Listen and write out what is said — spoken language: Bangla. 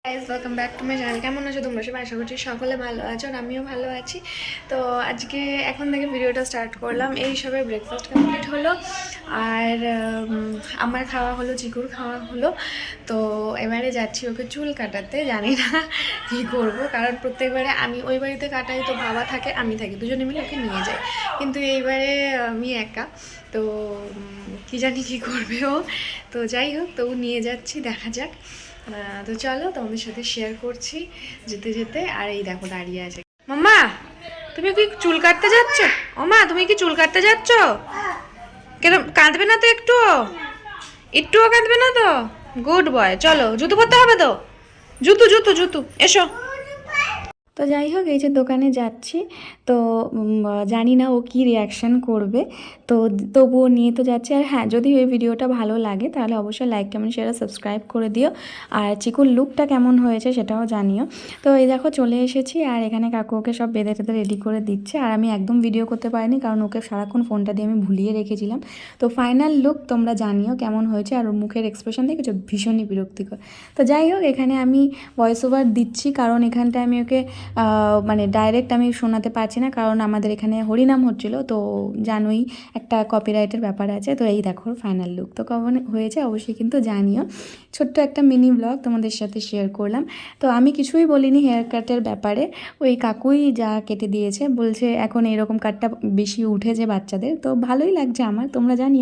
Guys welcome back to my channel. কেমন আছো তোমরা সবাই? আশা করছি সকলে ভালো আছো আর আমিও ভালো আছি। তো আজকে এখন থেকে ভিডিওটা স্টার্ট করলাম। এই সবে ব্রেকফাস্ট কমপ্লিট হলো আর আমার খাওয়া হলো, চিকুর খাওয়া হলো। তো এবারে যাচ্ছি ওকে চুল কাটাতে। জানি না কী করবো, কারণ প্রত্যেকবারে আমি ওই বাড়িতে কাটাই, তো বাবা থাকে আমি থাকি, দুজনে মিলে ওকে নিয়ে যাই। কিন্তু এইবারে আমি একা, তো কী জানি কী করবে ও। তো যাই হোক, তো নিয়ে যাচ্ছি, দেখা যাক। তো চলো তোমাদের সাথে শেয়ার করছি যেতে যেতে। আর এই দেখো দাঁড়িয়ে আছে। মাম্মা, তুমি কি চুল কাটতে যাচ্ছ? ও মা, তুমি কি চুল কাটতে যাচ্ছ? কেন কাঁদবে না তো? একটুও কাঁদবে না তো? Good boy. চলো, জুতো পরতে হবে তো। জুতো জুতো জুতো, এসো। তো যাই হোক, এই যে দোকানে যাচ্ছি, তো জানি না ও কী রিয়াকশান করবে। তো তবুও নিয়ে তো যাচ্ছি। আর হ্যাঁ, যদি এই ভিডিওটা ভালো লাগে তাহলে অবশ্যই লাইক, কমেন্ট, শেয়ার, সাবস্ক্রাইব করে দিও। আর চিকুর লুকটা কেমন হয়েছে সেটাও জানিও। তো এই দেখো চলে এসেছি, আর এখানে কাকু ওকে সব বেঁধে টেঁধে রেডি করে দিচ্ছে। আর আমি একদম ভিডিও করতে পারিনি, কারণ ওকে সারাক্ষণ ফোনটা দিয়ে আমি ভুলিয়ে রেখেছিলাম। তো ফাইনাল লুক তোমরা জানিও কেমন হয়েছে। আর ওর মুখের এক্সপ্রেশন দেখেছো, ভীষণই বিরক্তিকর। তো যাই হোক, এখানে আমি ভয়েস ওভার দিচ্ছি, কারণ এখানটায় আমি ওকে মানে ডাইরেক্ট আমি শোনাতে পারছি না, কারণ আমাদের এখানে হরিনাম হচ্ছিলো। তো জানোই, একটা কপিরাইটের ব্যাপার আছে। তো এই দেখো ফাইনাল লুক তো কেমন হয়েছে অবশ্যই কিন্তু জানিও। ছোট্ট একটা মিনি ব্লগ তোমাদের সাথে শেয়ার করলাম। তো আমি কিছুই বলিনি হেয়ার কাটের ব্যাপারে, ওই কাকুই যা কেটে দিয়েছে। বলছে এখন এরকম কাটটা বেশি উঠেছে বাচ্চাদের, তো ভালোই লাগছে আমার, তোমরা জানিও।